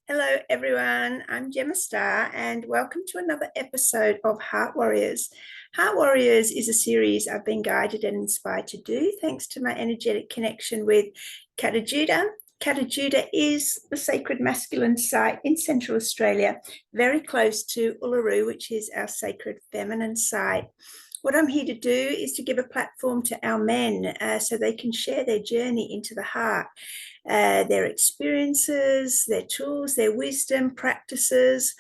Hello, everyone. I'm Gemma Star, and welcome to another episode of Heart Warriors. Heart Warriors is a series I've been guided and inspired to do thanks to my energetic connection with Kata Judah. Kata Judah is the sacred masculine site in Central Australia, very close to Uluru, which is our sacred feminine site. What I'm here to do is to give a platform to our men so they can share their journey into the heart, their experiences, their tools, their wisdom, practices.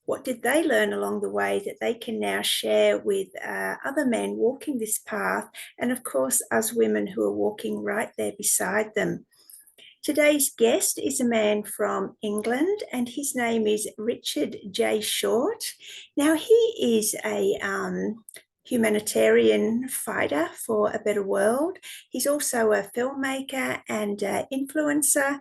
What did they learn along the way that they can now share with other men walking this path, and of course, us women who are walking right there beside them? Today's guest is a man from England, and his name is Richard J. Short. Now, he is a humanitarian fighter for a better world. He's also a filmmaker and influencer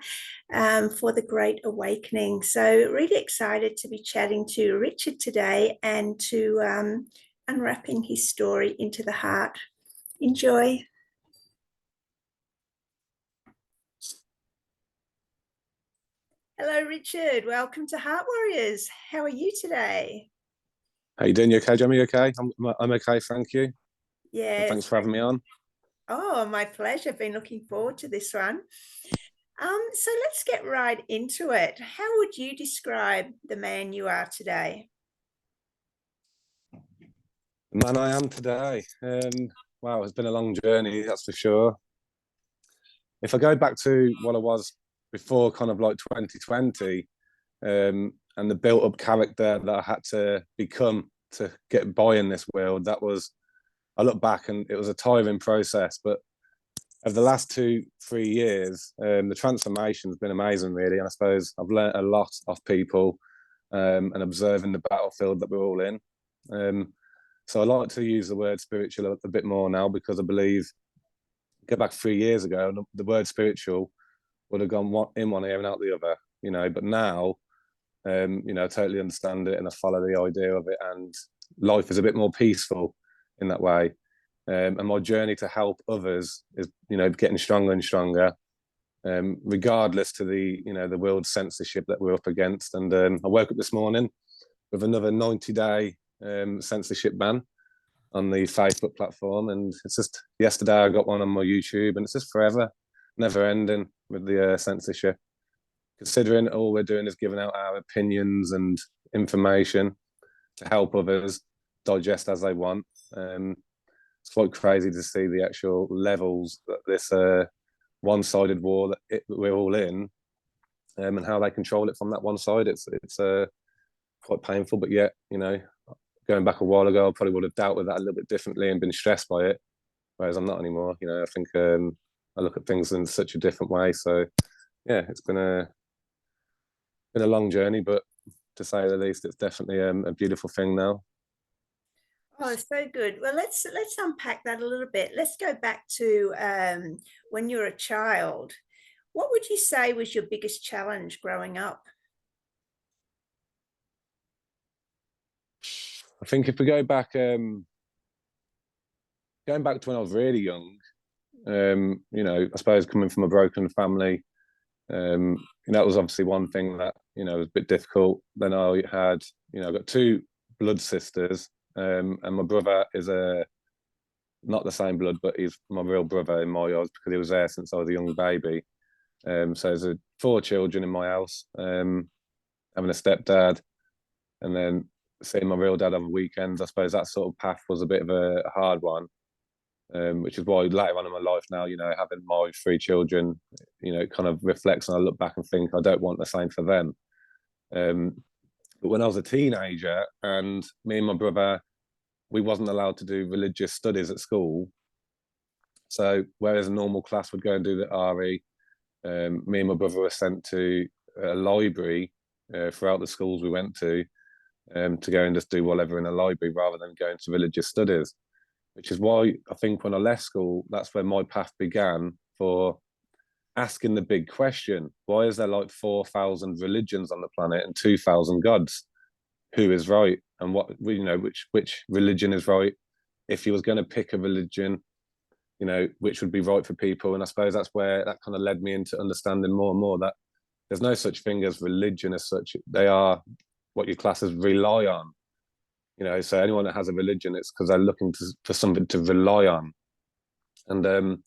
for the Great Awakening. So really excited to be chatting to Richard today and to unwrapping his story into the heart. Enjoy. Hello, Richard. Welcome to Heart Warriors. How are you today? How you doing? You okay, Jamie? You okay? I'm okay, thank you. And Yes. thanks for having me on. Oh, my pleasure. Been looking forward to this one. So let's get right into it. How would you describe the man you are today? The man I am today. Wow, it's been a long journey, that's for sure. If I go back to what I was before, kind of like 2020, and the built-up character that I had to become to get by in this world, I look back and it was a tiring process, but over the last 2-3 years, the transformation has been amazing, really. And I suppose I've learned a lot of people and observing the battlefield that we're all in. So I like to use the word spiritual a bit more now because I believe, go back 3 years ago, the word spiritual would have gone in one ear and out the other, but now, I totally understand it and I follow the idea of it, and life is a bit more peaceful in that way. And my journey to help others is, getting stronger and stronger, regardless to the world censorship that we're up against. And I woke up this morning with another 90-day censorship ban on the Facebook platform, and it's just yesterday I got one on my YouTube, and it's just forever, never ending with the censorship. Considering all we're doing is giving out our opinions and information to help others digest as they want. It's quite crazy to see the actual levels that this one-sided war that we're all in, and how they control it from that one side. It's quite painful, but yet, going back a while ago, I probably would have dealt with that a little bit differently and been stressed by it, whereas I'm not anymore. I think I look at things in such a different way. So yeah, it's been a long journey, but to say the least, it's definitely a beautiful thing now. Oh, so good. Well, let's unpack that a little bit. Let's go back to when you were a child. What would you say was your biggest challenge growing up? I think if we go back, going back to when I was really young, I suppose coming from a broken family, that was obviously one thing that was a bit difficult. Then I had, I got two blood sisters, and my brother is not the same blood, but he's my real brother in my eyes because he was there since I was a young baby. So there's four children in my house, having a stepdad, and then seeing my real dad on weekends. I suppose that sort of path was a bit of a hard one, which is why later on in my life now, having my three children, it kind of reflects, and I look back and think I don't want the same for them. But when I was a teenager, and me and my brother, we wasn't allowed to do religious studies at school. So whereas a normal class would go and do the RE, me and my brother were sent to a library throughout the schools we went to go and just do whatever in a library rather than going to religious studies, which is why I think when I left school, that's where my path began for asking the big question: why is there like 4,000 religions on the planet and 2,000 gods? Who is right, and what which religion is right? If you was going to pick a religion, which would be right for people? And I suppose that's where that kind of led me into understanding more and more that there's no such thing as religion as such. They are what your classes rely on. So anyone that has a religion, it's because they're looking for something to rely on. And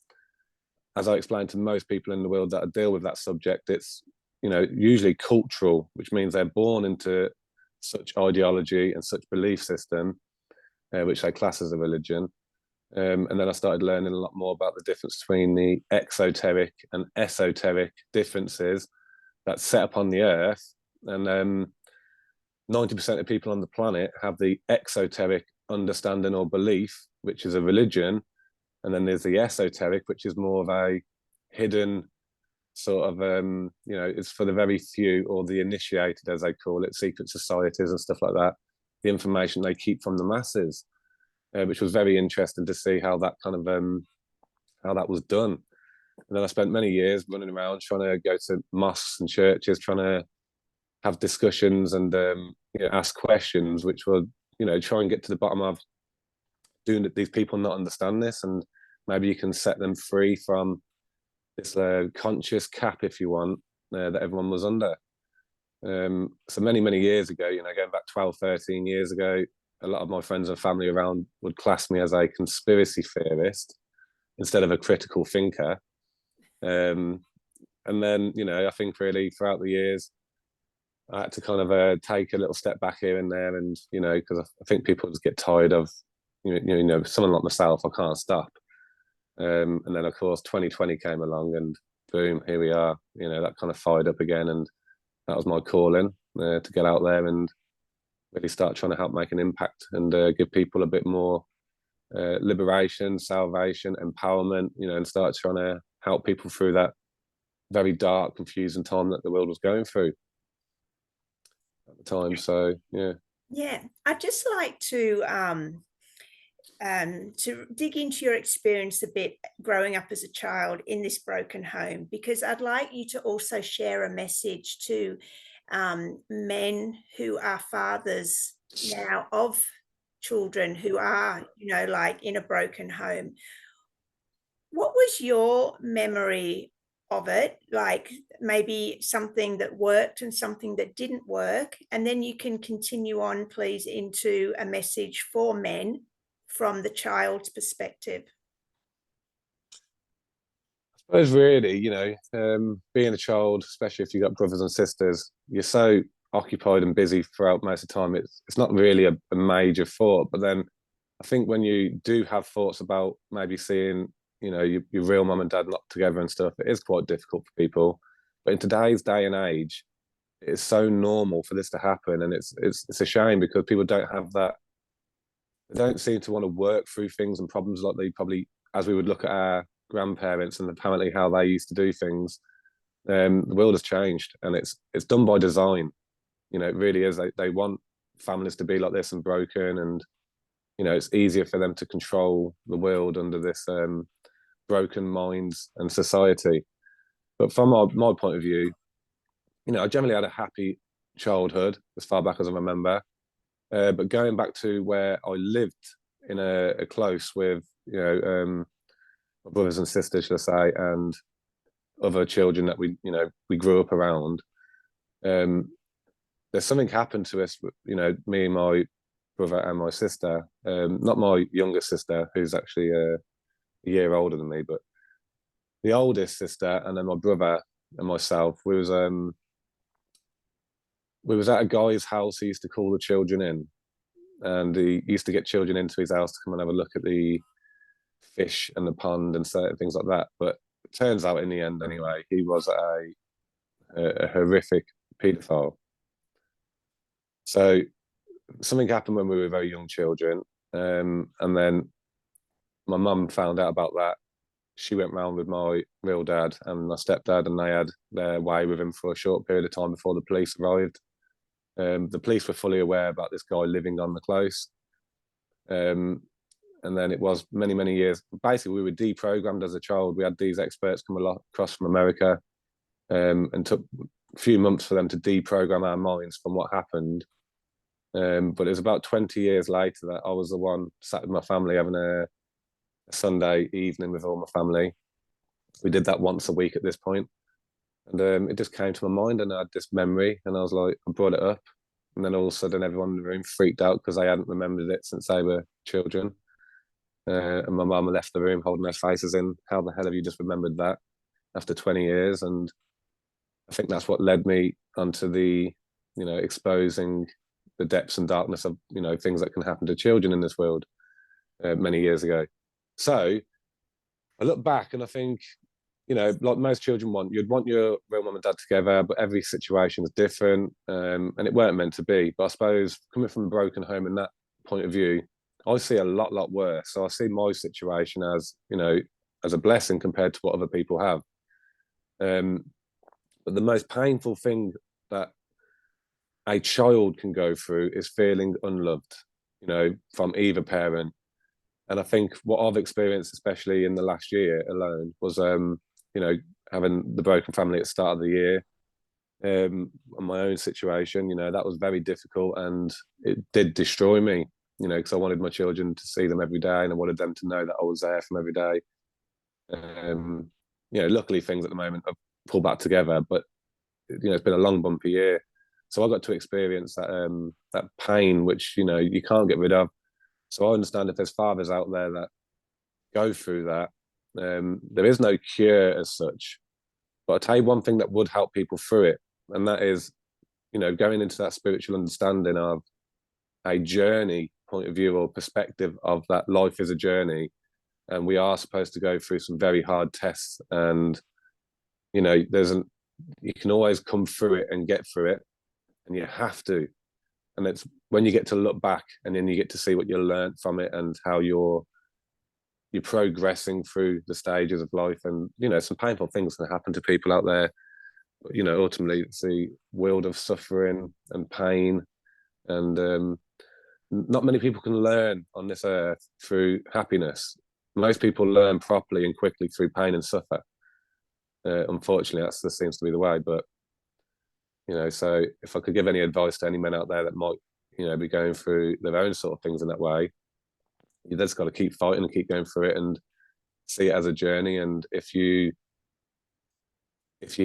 as I explained to most people in the world that I deal with that subject, it's usually cultural, which means they're born into such ideology and such belief system, which they class as a religion. And then I started learning a lot more about the difference between the exoteric and esoteric differences that's set upon the earth. And 90% of people on the planet have the exoteric understanding or belief, which is a religion. And then there's the esoteric, which is more of a hidden sort of, it's for the very few, or the initiated, as they call it, secret societies and stuff like that, the information they keep from the masses, which was very interesting to see how that kind of, how that was done. And then I spent many years running around trying to go to mosques and churches, trying to have discussions and ask questions, which were, try and get to the bottom of doing that. These people not understand this, and maybe you can set them free from this conscious cap, if you want, that everyone was under. So many years ago, going back 12, 13 years ago, a lot of my friends and family around would class me as a conspiracy theorist instead of a critical thinker. And then, I think really throughout the years, I had to kind of take a little step back here and there, and because I think people just get tired of, someone like myself, I can't stop. And then of course 2020 came along, and boom, here we are. That kind of fired up again, and that was my calling, to get out there and really start trying to help make an impact and give people a bit more liberation, salvation, empowerment, and start trying to help people through that very dark, confusing time that the world was going through at the time. So Yeah, I'd just like to dig into your experience a bit growing up as a child in this broken home, because I'd like you to also share a message to men who are fathers now of children who are, like in a broken home. What was your memory of it? Like maybe something that worked and something that didn't work. And then you can continue on, please, into a message for men from the child's perspective. I suppose really, being a child, especially if you've got brothers and sisters, you're so occupied and busy throughout most of the time. It's not really a major thought. But then I think when you do have thoughts about maybe seeing, your real mum and dad not together and stuff, it is quite difficult for people. But in today's day and age, it's so normal for this to happen, and it's a shame because people don't have that. They don't seem to want to work through things and problems like they probably, as we would look at our grandparents and apparently how they used to do things. The world has changed, and it's done by design. It really is. They want families to be like this and broken, and it's easier for them to control the world under this broken minds and society. But from my point of view, I generally had a happy childhood as far back as I remember. But going back to where I lived in a close with, my brothers and sisters, should I say, and other children that we grew up around. There's something happened to us, me and my brother and my sister. Not my younger sister, who's actually a year older than me, but the oldest sister, and then my brother and myself. We was at a guy's house. He used to call the children in, and he used to get children into his house to come and have a look at the fish and the pond and certain things like that. But it turns out in the end, anyway, he was a horrific paedophile. So something happened when we were very young children, and then my mum found out about that. She went round with my real dad and my stepdad, and they had their way with him for a short period of time before the police arrived. The police were fully aware about this guy living on the close. And then it was many years. Basically, we were deprogrammed as a child. We had these experts come across from America, and took a few months for them to deprogram our minds from what happened. But it was about 20 years later that I was the one sat with my family having a Sunday evening with all my family. We did that once a week at this point. And it just came to my mind, and I had this memory, and I was like, I brought it up, and then all of a sudden, everyone in the room freaked out because they hadn't remembered it since they were children. And my mum left the room holding their faces in. How the hell have you just remembered that after 20 years? And I think that's what led me onto the, exposing the depths and darkness of, things that can happen to children in this world many years ago. So I look back and I think, like most children you'd want your real mum and dad together, but every situation is different, and it weren't meant to be. But I suppose coming from a broken home in that point of view, I see a lot worse. So I see my situation as, as a blessing compared to what other people have. But the most painful thing that a child can go through is feeling unloved, from either parent. And I think what I've experienced, especially in the last year alone, was, having the broken family at the start of the year, and my own situation, that was very difficult, and it did destroy me, because I wanted my children to see them every day, and I wanted them to know that I was there for them every day. Luckily things at the moment have pulled back together, but it's been a long bumpy year. So I got to experience that pain, which, you can't get rid of. So I understand if there's fathers out there that go through that, there is no cure as such. But I'll tell you one thing that would help people through it, and that is, going into that spiritual understanding of a journey point of view or perspective of that life is a journey, and we are supposed to go through some very hard tests, and you can always come through it and get through it, and you have to. And it's when you get to look back and then you get to see what you learned from it and how you're progressing through the stages of life. And some painful things can happen to people out there, but ultimately it's the world of suffering and pain, and not many people can learn on this earth through happiness. Most people learn properly and quickly through pain and suffer. Unfortunately, that seems to be the way. But so if I could give any advice to any men out there that might, be going through their own sort of things in that way, you just got to keep fighting and keep going through it and see it as a journey. And if you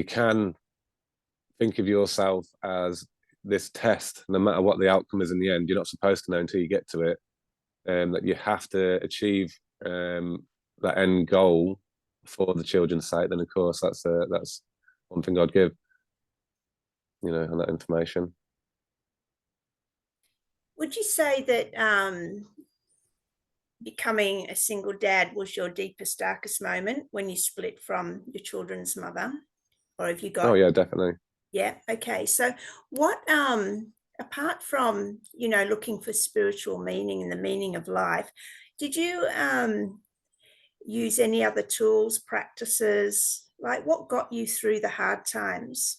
can think of yourself as this test, no matter what the outcome is in the end, you're not supposed to know until you get to it, that you have to achieve that end goal for the children's sake. Then of course that's one thing I'd give, on that information. Would you say that becoming a single dad was your deepest, darkest moment when you split from your children's mother? Or have you got... Oh yeah, definitely. Yeah, okay. So what, apart from, looking for spiritual meaning and the meaning of life, did you use any other tools, practices? Like, what got you through the hard times?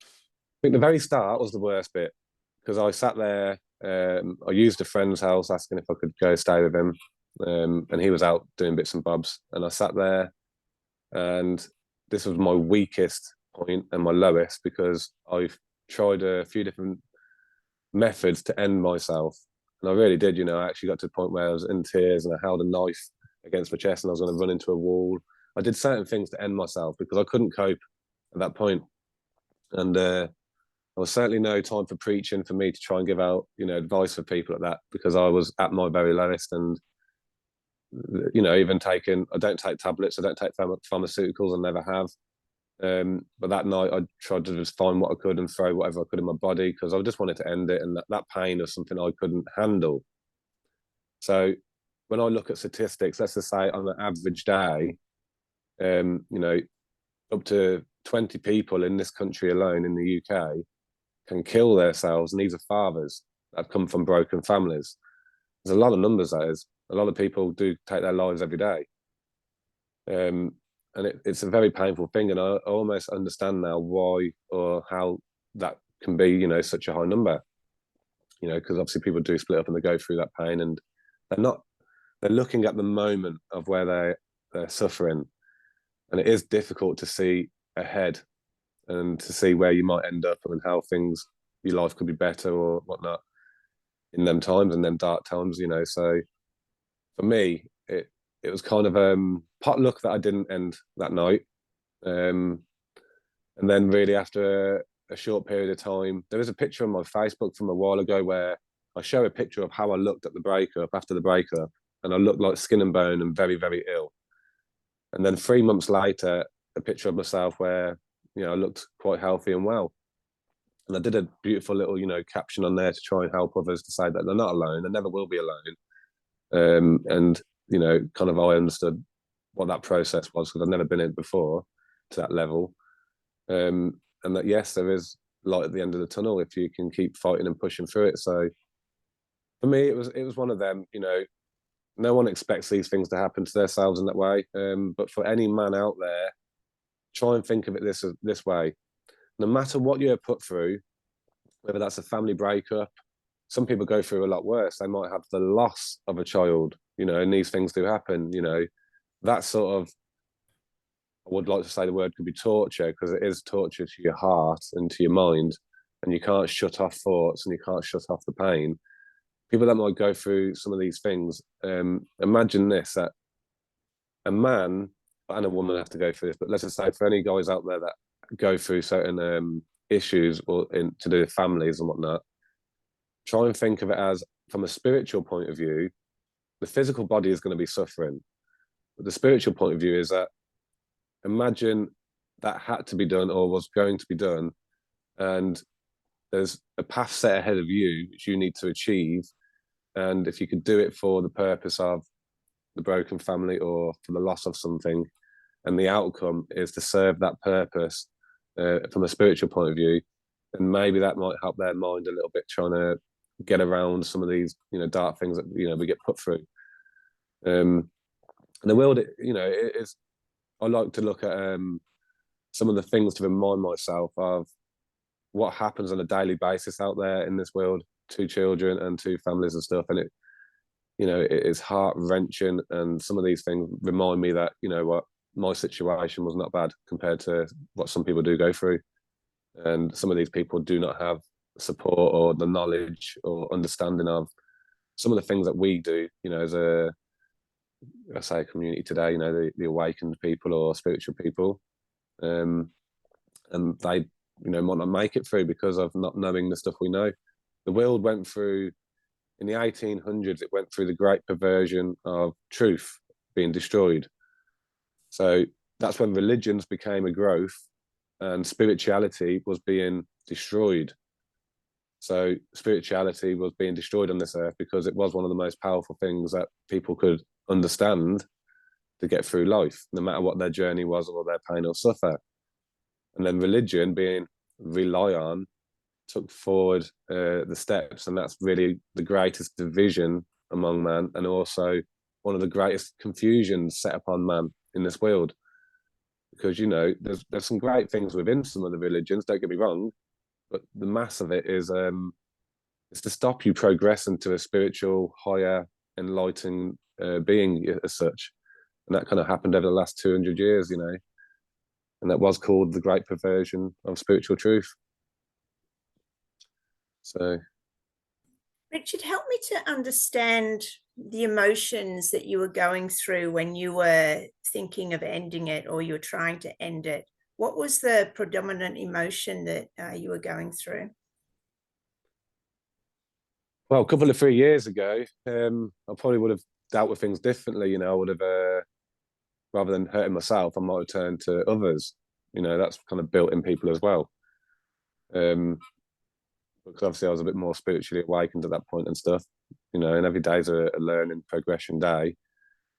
I think the very start was the worst bit, because I sat there. I used a friend's house asking if I could go stay with him, and he was out doing bits and bobs. And I sat there, and this was my weakest point and my lowest, because I've tried a few different methods to end myself. And I really did, I actually got to the point where I was in tears and I held a knife against my chest and I was going to run into a wall. I did certain things to end myself because I couldn't cope at that point. And there was certainly no time for preaching for me to try and give out, advice for people at that, because I was at my very lowest. And, even I don't take tablets, I don't take pharmaceuticals, I never have. But that night I tried to just find what I could and throw whatever I could in my body, because I just wanted to end it, and that pain was something I couldn't handle. So when I look at statistics, let's just say on an average day, up to 20 people in this country alone in the UK can kill themselves, and these are fathers that have come from broken families. There's a lot of numbers, that is. A lot of people do take their lives every day. And it's a very painful thing, and I almost understand now why or how that can be, such a high number. Because obviously people do split up and they go through that pain, and they're looking at the moment of where they're suffering, and it is difficult to see ahead and to see where you might end up and how your life could be better or whatnot in them times and them dark times. So for me, it was kind of pot luck that I didn't end that night. And then really after a short period of time, there is a picture on my Facebook from a while ago where I show a picture of how I looked at the breakup, after the breakup, and I looked like skin and bone and very, very ill. And then 3 months later, a picture of myself where, I looked quite healthy and well. And I did a beautiful little, caption on there to try and help others to say that they're not alone, they never will be alone. And, kind of I understood what that process was because I've never been in it before to that level. And that, yes, there is light at the end of the tunnel if you can keep fighting and pushing through it. So for me, it was one of them, no one expects these things to happen to themselves in that way. But for any man out there, try and think of it this way. No matter what you're put through, whether that's a family breakup, some people go through a lot worse. They might have the loss of a child, and these things do happen, that sort of, I would like to say the word could be torture, because it is torture to your heart and to your mind, and you can't shut off thoughts and you can't shut off the pain. People that might go through some of these things, imagine this, that a man and a woman have to go through this, but let's just say for any guys out there that go through certain issues or to do with families and whatnot, try and think of it as, from a spiritual point of view, the physical body is going to be suffering. But the spiritual point of view is that, imagine that had to be done or was going to be done, and there's a path set ahead of you which you need to achieve. And if you could do it for the purpose of the broken family or for the loss of something, and the outcome is to serve that purpose from a spiritual point of view, then maybe that might help their mind a little bit, trying to get around some of these, dark things that, we get put through. And the world, it is, I like to look at some of the things to remind myself of what happens on a daily basis out there in this world to children and to families and stuff. And it is heart-wrenching. And some of these things remind me that, what, my situation was not bad compared to what some people do go through. And some of these people do not have support or the knowledge or understanding of some of the things that we do, as I say, community today, the awakened people or spiritual people. And they, might not make it through because of not knowing the stuff we know. The world went through, in the 1800s, it went through the great perversion of truth being destroyed. So that's when religions became a growth and spirituality was being destroyed. So spirituality was being destroyed on this earth because it was one of the most powerful things that people could understand to get through life, no matter what their journey was or their pain or suffer. And then religion, being rely on, took forward the steps, and that's really the greatest division among man, and also one of the greatest confusions set upon man in this world. Because there's some great things within some of the religions, don't get me wrong, but the mass of it is to stop you progressing to a spiritual, higher, enlightened being as such. And that kind of happened over the last 200 years, and that was called the great perversion of spiritual truth. So, Richard, help me to understand the emotions that you were going through when you were thinking of ending it, or you were trying to end it. What was the predominant emotion that you were going through? Well, a couple of 3 years ago, I probably would have dealt with things differently. I would have, rather than hurting myself, I might have turned to others. That's kind of built in people as well. Because obviously I was a bit more spiritually awakened at that point and stuff, and every day is a learning progression day.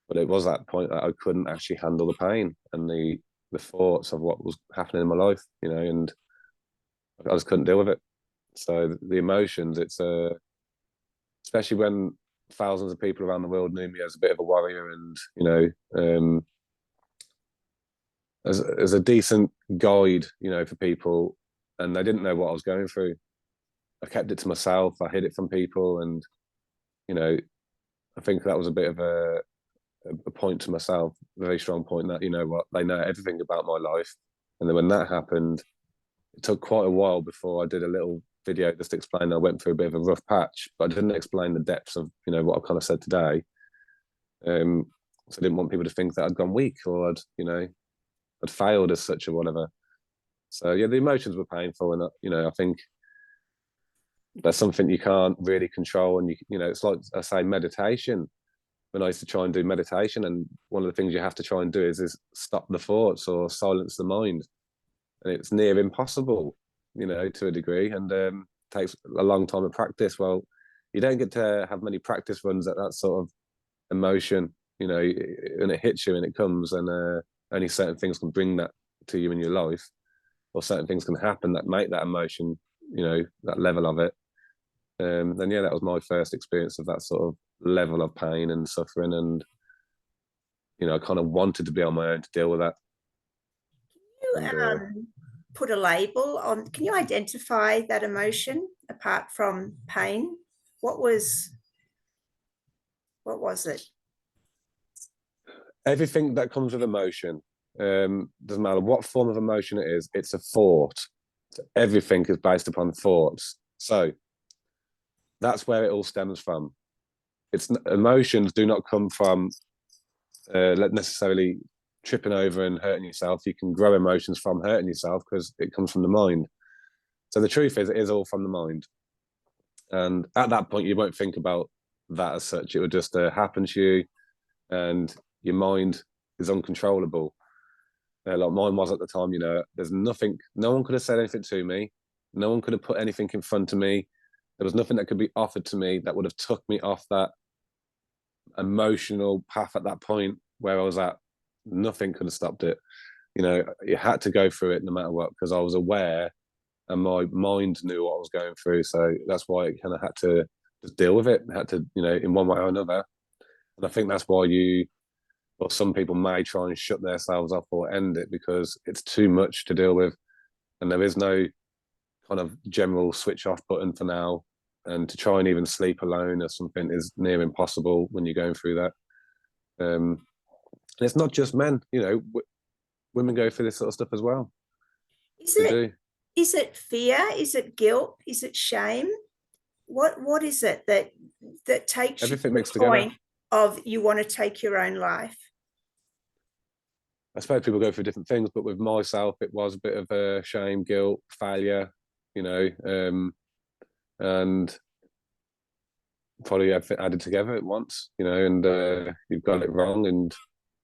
But it was that point that I couldn't actually handle the pain and the thoughts of what was happening in my life, and I just couldn't deal with it. So the emotions, it's especially when thousands of people around the world knew me as a bit of a warrior and, as a decent guide, for people, and they didn't know what I was going through. I kept it to myself. I hid it from people, and I think that was a bit of a point to myself, a very strong point that what, they know everything about my life. And then when that happened, it took quite a while before I did a little video just to explain I went through a bit of a rough patch, but I didn't explain the depths of what I've kind of said today. So I didn't want people to think that I'd gone weak or I'd I'd failed as such or whatever. So yeah, the emotions were painful, and I think that's something you can't really control. And it's like I say, meditation. When I used to try and do meditation, and one of the things you have to try and do is stop the thoughts or silence the mind, and it's near impossible, to a degree, and takes a long time of practice. Well, you don't get to have many practice runs at that sort of emotion, and it hits you and it comes, and only certain things can bring that to you in your life, or certain things can happen that make that emotion, that level of it. Then yeah, that was my first experience of that sort of level of pain and suffering, and I kind of wanted to be on my own to deal with that. You And put a label on, can you identify that emotion apart from pain? What was it? everything that comes with emotion, doesn't matter what form of emotion it is, it's a thought. So everything is based upon thoughts. So that's where it all stems from. It's emotions do not come from necessarily tripping over and hurting yourself. You can grow emotions from hurting yourself because it comes from the mind. So the truth is, it is all from the mind. And at that point, you won't think about that as such. It would just happen to you, and your mind is uncontrollable. Like mine was at the time. There's nothing. No one could have said anything to me. No one could have put anything in front of me. There was nothing that could be offered to me that would have took me off that emotional path at that point where I was at. Nothing could have stopped it. You had to go through it no matter what, because I was aware and my mind knew what I was going through. So that's why it kind of had to just deal with it. Had to, in one way or another. And I think that's why some people may try and shut themselves off or end it because it's too much to deal with. And there is no kind of general switch off button for now. And to try and even sleep alone or something is near impossible when you're going through that. And it's not just men, women go through this sort of stuff as well. Is it fear? Is it guilt? Is it shame? What is it that takes everything you mixed to the together point of you want to take your own life? I suppose people go through different things, but with myself, it was a bit of a shame, guilt, failure, and probably everything added together at once, and you've got it wrong. And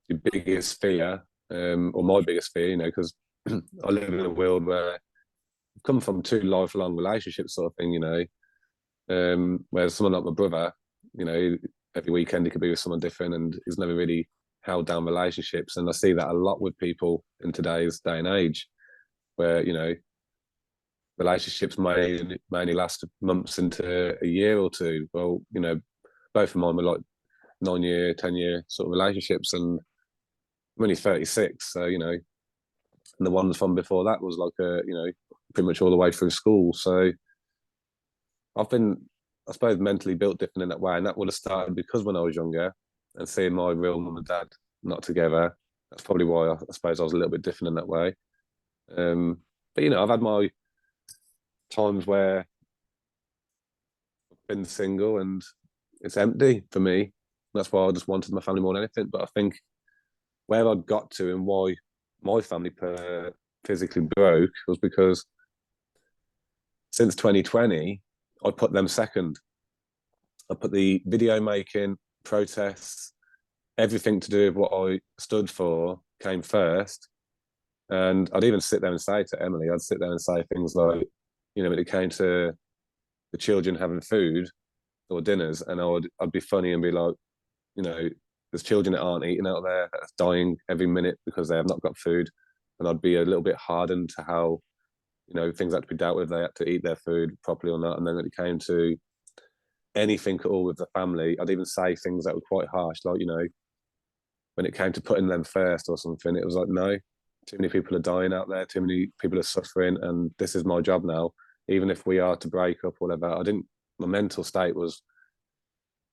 your biggest fear, or my biggest fear, because I live in a world where I've come from two lifelong relationships, sort of thing, where someone like my brother, every weekend he could be with someone different, and he's never really held down relationships. And I see that a lot with people in today's day and age, where relationships may only last months into a year or two. Well, both of mine were like 9-year, 10-year sort of relationships, and I'm only 36, so and the ones from before that was like pretty much all the way through school. So I've been, I suppose, mentally built different in that way, and that would have started because when I was younger and seeing my real mum and dad not together. That's probably why I suppose I was a little bit different in that way. But I've had my times where I've been single and it's empty for me. That's why I just wanted my family more than anything. But I think where I got to and why my family physically broke was because since 2020, I put them second. I put the video making, protests, everything to do with what I stood for came first. And I'd even sit there and say to Emily, I'd sit there and say things like, when it came to the children having food or dinners, and I'd be funny and be like, there's children that aren't eating out there, that's dying every minute because they have not got food. And I'd be a little bit hardened to how, things had to be dealt with. They had to eat their food properly or not. And then when it came to anything at all with the family, I'd even say things that were quite harsh, like, when it came to putting them first or something, it was like, no, too many people are dying out there, too many people are suffering, and this is my job now. Even if we are to break up or whatever, my mental state was,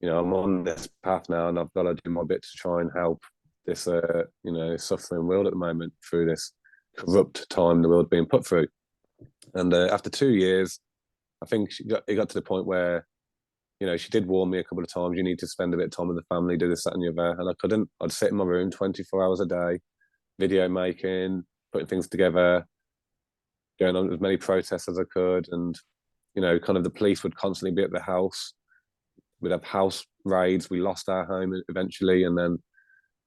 I'm on this path now and I've got to do my bit to try and help this, suffering world at the moment through this corrupt time the world being put through. And after 2 years, I think it got to the point where, she did warn me a couple of times, you need to spend a bit of time with the family, do this, that, and the other. And I couldn't. I'd sit in my room 24 hours a day, video making, putting things together, going on as many protests as I could, and kind of the police would constantly be at the house. We'd have house raids. We lost our home eventually, and then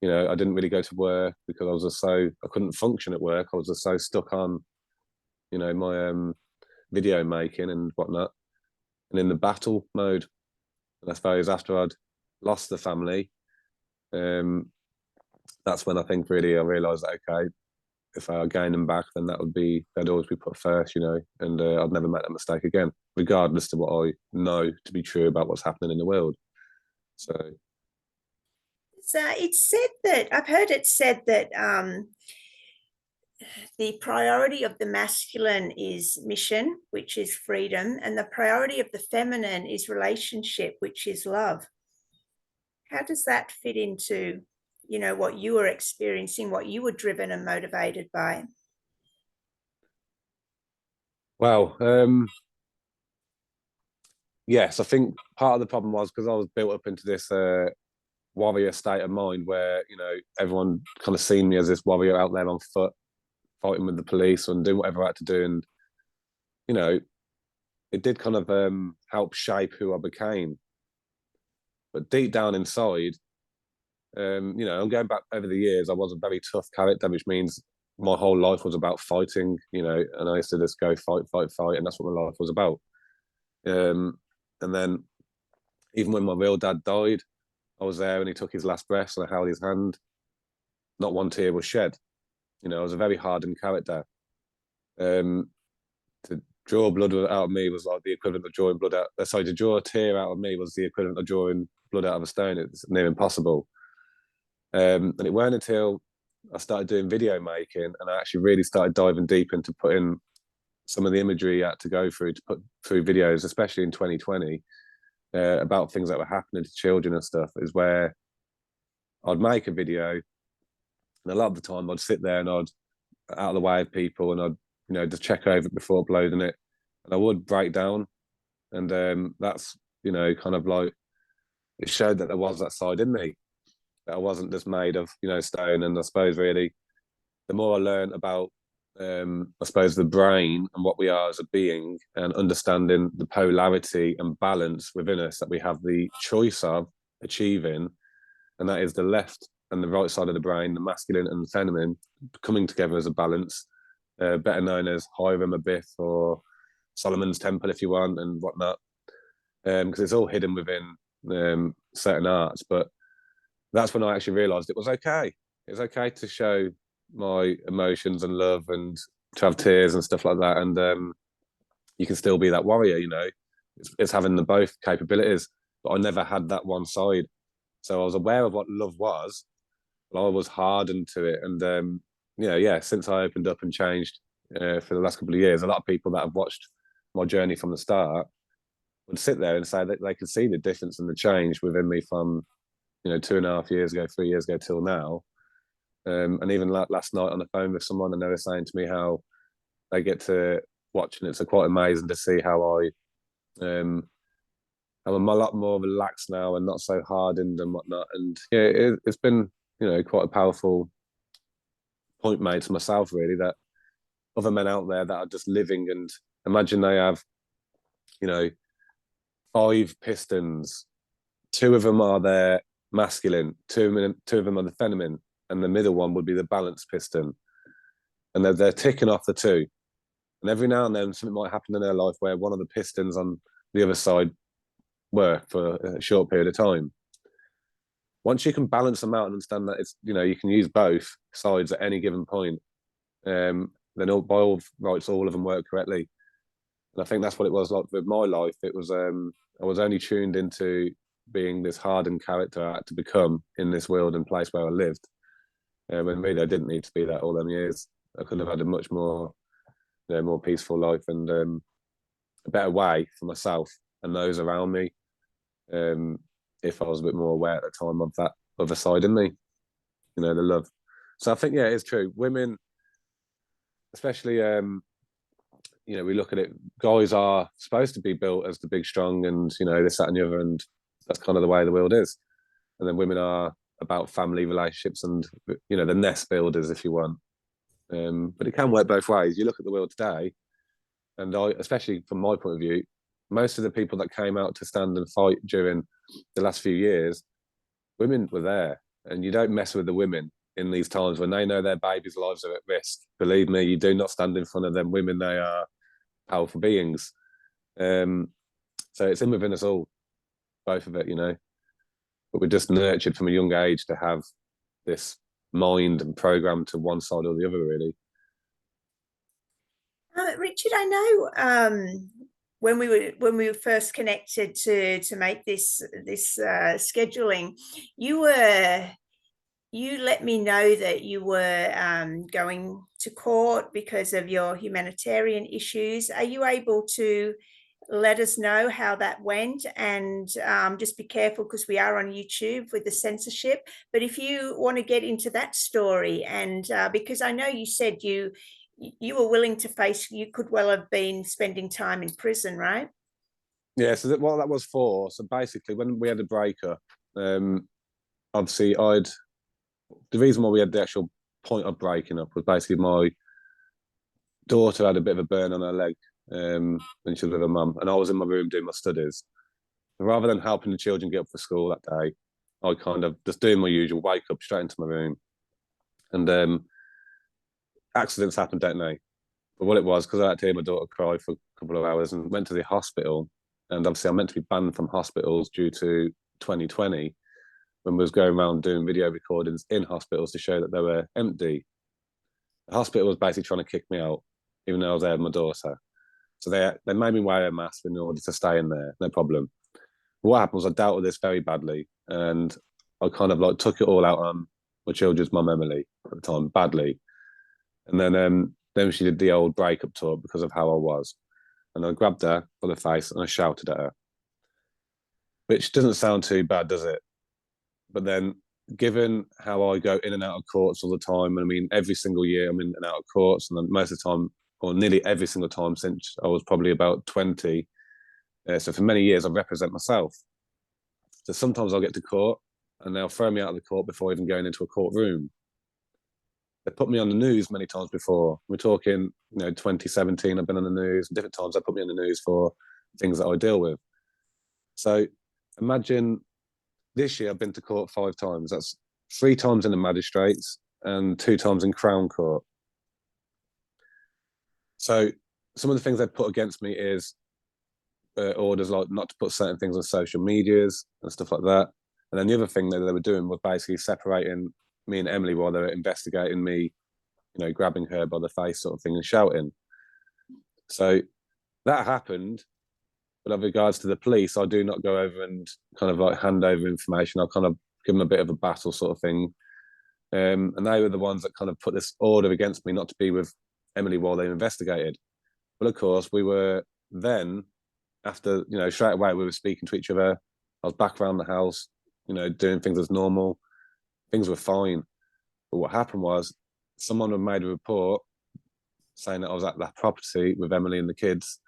I didn't really go to work because I couldn't function at work. I was just so stuck on my video making and whatnot, and in the battle mode. And I suppose after I'd lost the family, that's when I think really I realised that, okay, if I gain them back, then they'd always be put first, and I'd never make that mistake again, regardless of what I know to be true about what's happening in the world. So it's said that I've heard it said that the priority of the masculine is mission, which is freedom, and the priority of the feminine is relationship, which is love. How does that fit into, what you were experiencing, what you were driven and motivated by? Well, yes, I think part of the problem was because I was built up into this warrior state of mind where, everyone kind of seen me as this warrior out there on foot, fighting with the police and doing whatever I had to do. And, it did kind of help shape who I became. But deep down inside, I'm going back over the years, I was a very tough character, which means my whole life was about fighting, and I used to just go fight, fight, fight, and that's what my life was about. And then even when my real dad died, I was there and he took his last breath and I held his hand. Not one tear was shed. I was a very hardened character. To draw blood out of me was like the equivalent of drawing blood out. Sorry, to draw a tear out of me was the equivalent of drawing blood out of a stone. It's near impossible. And it weren't until I started doing video making and I actually really started diving deep into putting some of the imagery I had to go through to put through videos, especially in 2020, about things that were happening to children and stuff, is where I'd make a video and a lot of the time I'd sit there and I'd out of the way of people and I'd just check over it before uploading it, and I would break down, and that's kind of like it showed that there was that side in me, that I wasn't just made of stone. And I suppose really the more I learned about I suppose the brain and what we are as a being, and understanding the polarity and balance within us that we have the choice of achieving, and that is the left and the right side of the brain, the masculine and the feminine, coming together as a balance, better known as Hiram Abiff or Solomon's Temple, if you want, and whatnot, because it's all hidden within certain arts. But that's when I actually realised it was okay. It's okay to show my emotions and love and to have tears and stuff like that, and you can still be that warrior. It's having the both capabilities, but I never had that one side. So I was aware of what love was, but I was hardened to it. And since I opened up and changed for the last couple of years, a lot of people that have watched my journey from the start would sit there and say that they could see the difference and the change within me from 2.5 years ago, 3 years ago till now. And even last night on the phone with someone, and they were saying to me how they get to watch, and it's quite amazing to see how I'm a lot more relaxed now and not so hardened and whatnot. And yeah, it's been quite a powerful point made to myself, really, that other men out there that are just living, and imagine they have 5 pistons, 2 of them are their masculine, 2 of them are the feminine, and the middle one would be the balance piston, and they're ticking off the 2. And every now and then something might happen in their life where one of the pistons on the other side work for a short period of time. Once you can balance them out and understand that it's you can use both sides at any given point, then by all rights all of them work correctly. And I think that's what it was like with my life. It was I was only tuned into being this hardened character I had to become in this world and place where I lived. When really I didn't need to be that all them years. I could have had a much more more peaceful life, and a better way for myself and those around me, if I was a bit more aware at the time of that other side in me, the love. So I think it's true. Women, especially, we look at it. Guys are supposed to be built as the big, strong, and this, that, and the other, and that's kind of the way the world is. And then women are about family relationships and, you know, the nest builders, if you want. But it can work both ways. You look at the world today, and especially from my point of view, most of the people that came out to stand and fight during the last few years, women were there, and you don't mess with the women in these times when they know their babies' lives are at risk. Believe me, you do not stand in front of them women. They are powerful beings. Um, so it's in within us all, both of it, you know. But we're just nurtured from a young age to have this mind and program to one side or the other, really. Richard, I know when we were first connected to make this scheduling, you were you let me know that you were going to court because of your humanitarian issues. Are you able to let us know how that went? And just be careful because we are on YouTube with the censorship. But if you want to get into that story, and because I know you said you were willing to face, you could well have been spending time in prison, right? Yeah, so what that was for, so basically when we had a breakup, obviously the reason why we had the actual point of breaking up was basically my daughter had a bit of a burn on her leg when she was with her mum, and I was in my room doing my studies. Rather than helping the children get up for school that day, I kind of just doing my usual, wake up straight into my room, and accidents happen, don't they? But what it was, because I had to hear my daughter cry for a couple of hours and went to the hospital, and obviously I'm meant to be banned from hospitals due to 2020 when we was going around doing video recordings in hospitals to show that they were empty. The hospital was basically trying to kick me out, even though I was there with my daughter. So they made me wear a mask in order to stay in there, no problem. But what happened was I dealt with this very badly, and I kind of like took it all out on my children's mum Emily at the time, badly. And then she did the old breakup talk because of how I was, and I grabbed her by the face and I shouted at her, which doesn't sound too bad, does it? But then, given how I go in and out of courts all the time, I mean, every single year I'm in and out of courts, and then most of the time, or nearly every single time since I was probably about 20. So for many years, I represent myself. So sometimes I'll get to court and they'll throw me out of the court before even going into a courtroom. They put me on the news many times before. We're talking, 2017, I've been on the news. Different times they put me on the news for things that I deal with. So imagine this year I've been to court 5 times. That's 3 times in the magistrates and 2 times in Crown Court. So some of the things they've put against me is orders like not to put certain things on social medias and stuff like that. And then the other thing that they were doing was basically separating me and Emily while they were investigating me, grabbing her by the face sort of thing and shouting. So that happened. But with regards to the police, I do not go over and kind of like hand over information. I'll kind of give them a bit of a battle sort of thing. And they were the ones that kind of put this order against me not to be with Emily while they investigated. But of course, we were then, after, straight away, we were speaking to each other. I was back around the house, doing things as normal. Things were fine. But what happened was someone had made a report saying that I was at that property with Emily and the kids.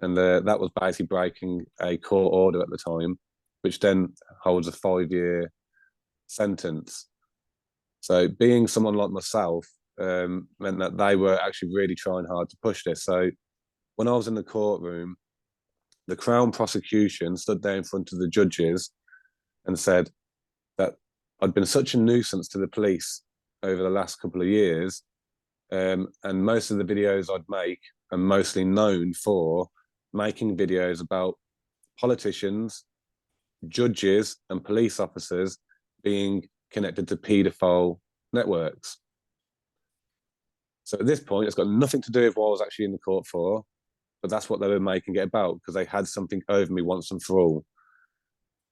And that was basically breaking a court order at the time, which then holds a 5-year sentence. So being someone like myself meant that they were actually really trying hard to push this. So when I was in the courtroom, the Crown prosecution stood there in front of the judges and said that I'd been such a nuisance to the police over the last couple of years, and most of the videos I'd make are mostly known for making videos about politicians, judges, and police officers being connected to paedophile networks. So at this point, it's got nothing to do with what I was actually in the court for, but that's what they were making it about because they had something over me once and for all.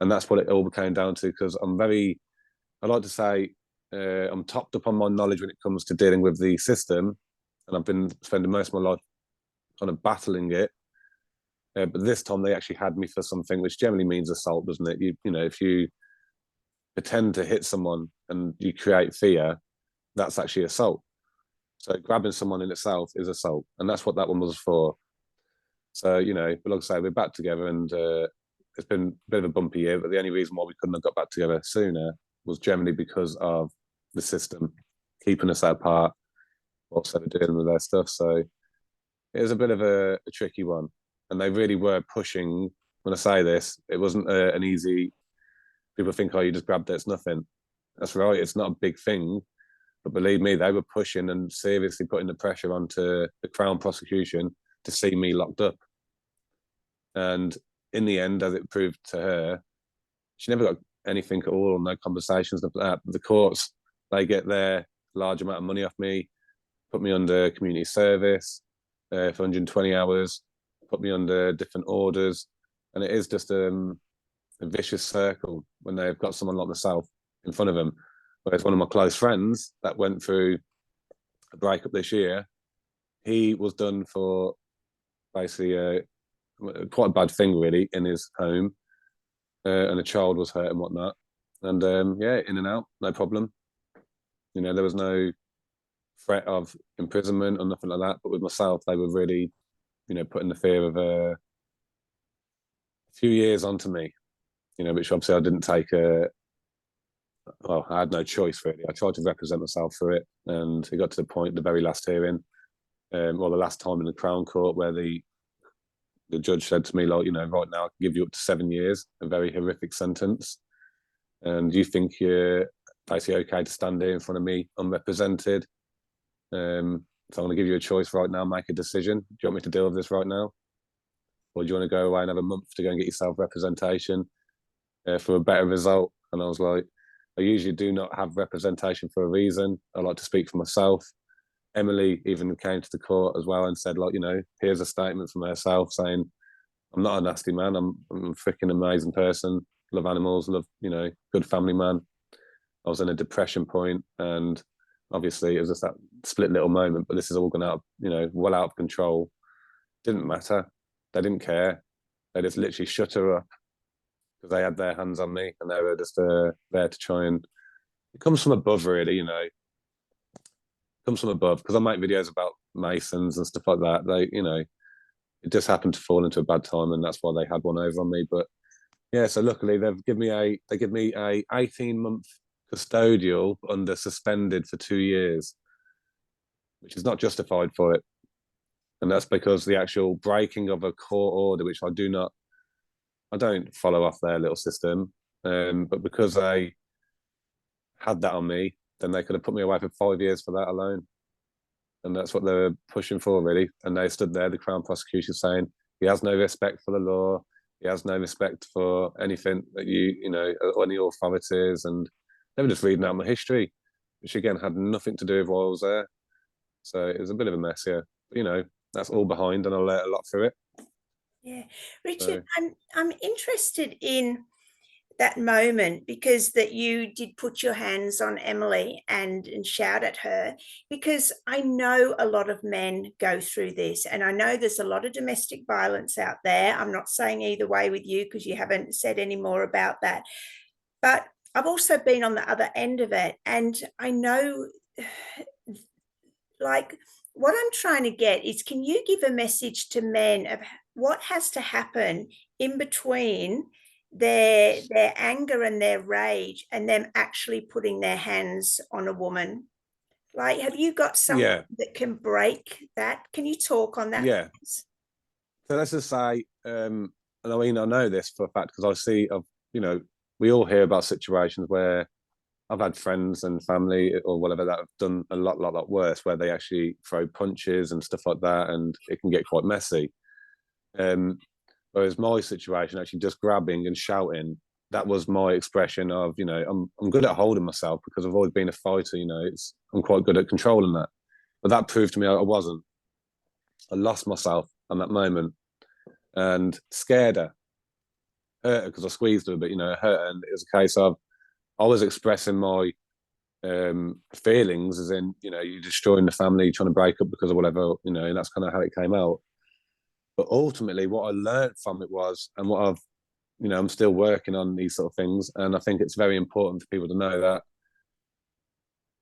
And that's what it all came down to because I like to say, I'm topped up on my knowledge when it comes to dealing with the system. And I've been spending most of my life kind of battling it. But this time they actually had me for something which generally means assault, doesn't it? If you pretend to hit someone and you create fear, that's actually assault. So grabbing someone in itself is assault. And that's what that one was for. So, but like I say, we're back together and it's been a bit of a bumpy year, but the only reason why we couldn't have got back together sooner was generally because of the system keeping us apart whilst they were dealing with their stuff. So it was a bit of a tricky one, and they really were pushing. When I say this, it wasn't an easy. People think, oh, you just grabbed it, it's nothing. That's right, it's not a big thing. But believe me, they were pushing and seriously putting the pressure onto the Crown prosecution to see me locked up. And in the end, as it proved to her, she never got anything at all, no conversations, nothing like that. But the courts, they get their large amount of money off me, put me under community service for 120 hours, put me under different orders. And it is just a vicious circle when they've got someone like myself in front of them. Whereas one of my close friends that went through a breakup this year, he was done for basically quite a bad thing really in his home, and a child was hurt and whatnot. And yeah, in and out, no problem. You know, there was no threat of imprisonment or nothing like that. But with myself, they were really, you know, putting the fear of a few years onto me. You know, which obviously I didn't take well, I had no choice really. I tried to represent myself through it, and it got to the point, the very last hearing, well, the last time in the Crown Court, where the judge said to me, like, you know, right now I can give you up to 7 years, a very horrific sentence, and you think you're basically okay to stand here in front of me unrepresented. So I'm going to give you a choice right now. Make a decision. Do you want me to deal with this right now, or do you want to go away and have a month to go and get yourself representation for a better result? And I was like, I usually do not have representation for a reason. I like to speak for myself. Emily even came to the court as well and said, like, you know, here's a statement from herself saying, I'm not a nasty man. I'm a freaking amazing person. Love animals. Love, you know, good family man. I was in a depression point, and obviously it was just that split little moment. But this is all gone out, you know, well out of control. Didn't matter. They didn't care. They just literally shut her up because they had their hands on me, and they were just there to try and. It comes from above, really. You know, comes from above because I make videos about Masons and stuff like that. They, you know, it just happened to fall into a bad time, and that's why they had one over on me. But yeah, so luckily they give me a 18-month custodial under suspended for 2 years, which is not justified for it, and that's because the actual breaking of a court order, which I don't follow off their little system, but because they had that on me, then they could have put me away for 5 years for that alone. And that's what they were pushing for, really. And they stood there, the Crown prosecution, saying he has no respect for the law, he has no respect for anything that you know, or any authorities. And they were just reading out my history, which again had nothing to do with why I was there. So it was a bit of a mess here. But, you know, that's all behind, and I learned a lot through it. Yeah, Richard, So I'm interested in that moment because that you did put your hands on Emily and shout at her, because I know a lot of men go through this, and I know there's a lot of domestic violence out there. I'm not saying either way with you because you haven't said any more about that, but I've also been on the other end of it, and I know, like, what I'm trying to get is, can you give a message to men of what has to happen in between their anger and their rage and them actually putting their hands on a woman? Like, have you got someone yeah, that can break that? Can you talk on that, yeah. please? So let's just say, and I mean, I know this for a fact because you know, we all hear about situations where I've had friends and family or whatever that have done a lot worse, where they actually throw punches and stuff like that, and it can get quite messy. Um, Whereas my situation, actually just grabbing and shouting, that was my expression of, you know, I'm good at holding myself because I've always been a fighter. You know, I'm quite good at controlling that. But that proved to me I wasn't. I lost myself on that moment and scared her, hurt her because I squeezed her, but you know, hurt her. And it was a case of I was expressing my feelings, as in, you know, you're destroying the family, you're trying to break up because of whatever, you know, and that's kind of how it came out. But ultimately, what I learned from it was, and what I've, you know, I'm still working on these sort of things, and I think it's very important for people to know that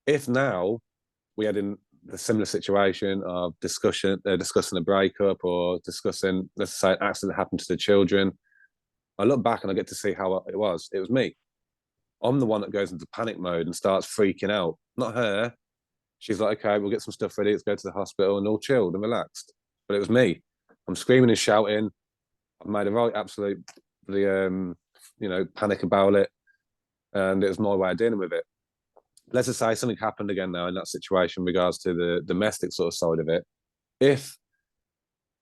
if now we had in the similar situation of discussing a breakup or discussing, let's say, an accident happened to the children, I look back and I get to see how it was. It was me. I'm the one that goes into panic mode and starts freaking out, not her. She's like, okay, we'll get some stuff ready, let's go to the hospital, and all chilled and relaxed. But it was me. I'm screaming and shouting. I've made a right absolute panic about it, and it was my way of dealing with it. Let's just say something happened again now in that situation in regards to the domestic sort of side of it. If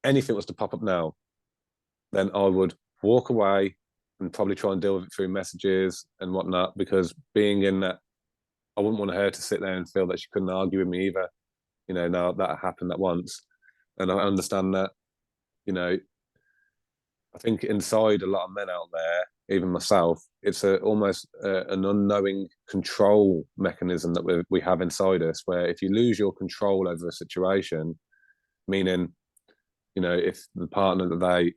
anything was to pop up now, then I would walk away and probably try and deal with it through messages and whatnot, because being in that, I wouldn't want her to sit there and feel that she couldn't argue with me either. Now that happened at once. And I understand that, I think inside a lot of men out there, even myself, it's almost an unknowing control mechanism that we have inside us, where if you lose your control over a situation, meaning, if the partner that they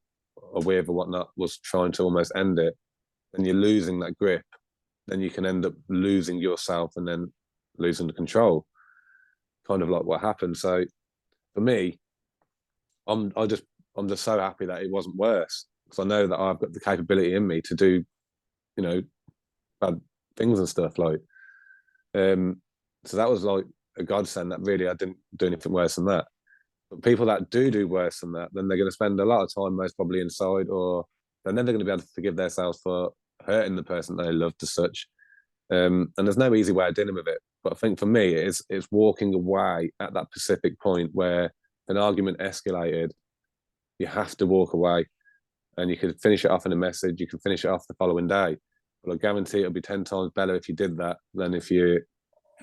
are with or whatnot was trying to almost end it, then you're losing that grip. Then you can end up losing yourself and then losing the control. Kind of like what happened. So for me, I'm just so happy that it wasn't worse, because I know that I've got the capability in me to do, bad things and stuff like. So that was like a godsend that really I didn't do anything worse than that. But people that do worse than that, then they're going to spend a lot of time most probably inside, or they're never going to be able to forgive themselves for hurting the person they loved as such. And there's no easy way of dealing with it. But I think for me, it's walking away at that specific point where an argument escalated. You have to walk away, and you could finish it off in a message. You can finish it off the following day. But I guarantee it'll be 10 times better if you did that than if you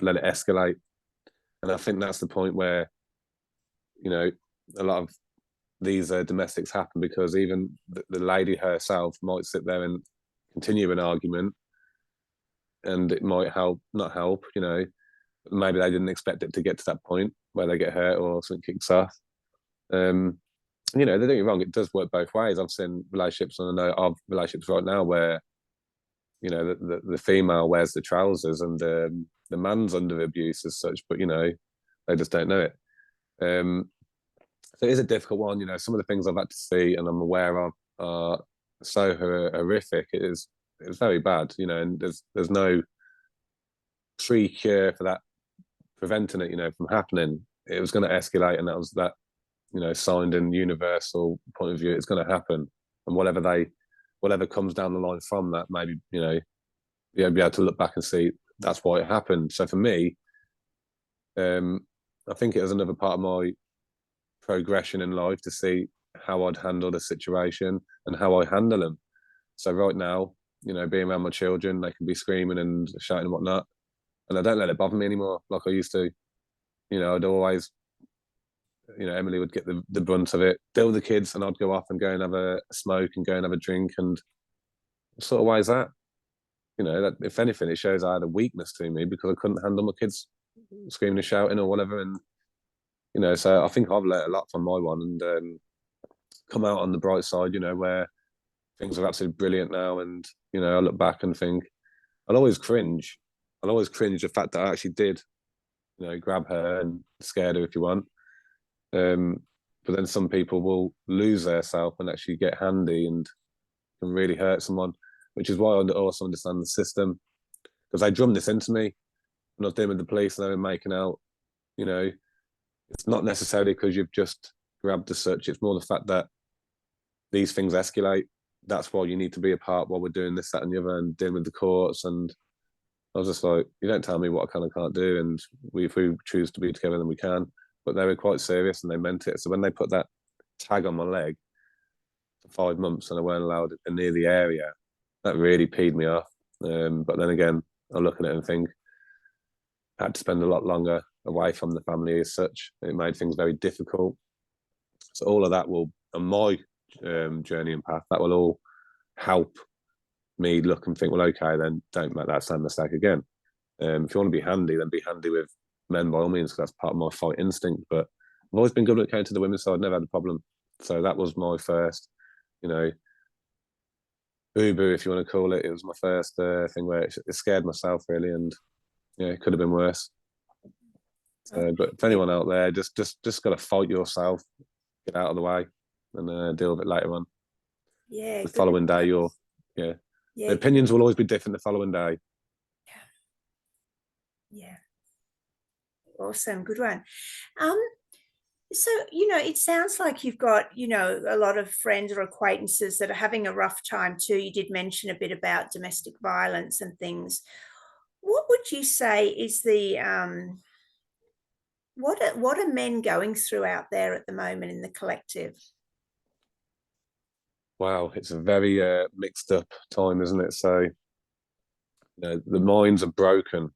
let it escalate. And I think that's the point where, a lot of these domestics happen, because even the lady herself might sit there and continue an argument, and it might not help, maybe they didn't expect it to get to that point where they get hurt or something kicks off. Don't get me wrong, it does work both ways. I've seen relationships, and I know of relationships right now where, the female wears the trousers and the man's under abuse as such, but, they just don't know it. So it is a difficult one. Some of the things I've had to see and I'm aware of are so horrific. It's very bad, and there's no free cure for that, preventing it, from happening. It was going to escalate, and that was that, signed in universal point of view. It's going to happen, and whatever comes down the line from that, maybe, you'll be able to look back and see that's why it happened. So for me, I think it was another part of my progression in life to see how I'd handle the situation and how I handle them. So right now, being around my children, they can be screaming and shouting and whatnot, and I don't let it bother me anymore like I used to. I'd always, Emily would get the brunt of it, deal with the kids, and I'd go off and go and have a smoke and go and have a drink. And what sort of way is that? That if anything, it shows I had a weakness to me because I couldn't handle my kids screaming and shouting or whatever. And so I think I've learned a lot from my one, and come out on the bright side. Where things are absolutely brilliant now, and I look back and think I'll always cringe. I'll always cringe the fact that I actually did, grab her and scared her if you want. But then some people will lose their self and actually get handy and can really hurt someone, which is why I also understand the system, because they drummed this into me when I was dealing with the police and they were making out. It's not necessarily because you've just grabbed as such. It's more the fact that these things escalate. That's why you need to be a part while we're doing this, that, and the other, and dealing with the courts. And I was just like, you don't tell me what I can and can't do. And if we choose to be together, then we can. But they were quite serious and they meant it. So when they put that tag on my leg for 5 months and I weren't allowed near the area, that really peed me off. But then again, I look at it and think I had to spend a lot longer away from the family as such. It made things very difficult. So all of that will, on my journey and path, that will all help me look and think, well, okay, then don't make that same mistake again. If you want to be handy, then be handy with men by all means, because that's part of my fight instinct. But I've always been good when it came to the women's side, never had a problem. So that was my first, Uber, if you want to call it. It was my first thing where it scared myself really, and it could have been worse. But if anyone out there, just got to fight yourself, get out of the way, and deal with it later on. Yeah. The following day, the opinions will always be different the following day. Yeah. Awesome. Good one. Um, so, it sounds like you've got, a lot of friends or acquaintances that are having a rough time too. You did mention a bit about domestic violence and things. What would you say is the what are men going through out there at the moment in the collective? Wow, it's a very mixed up time, isn't it? So, the minds are broken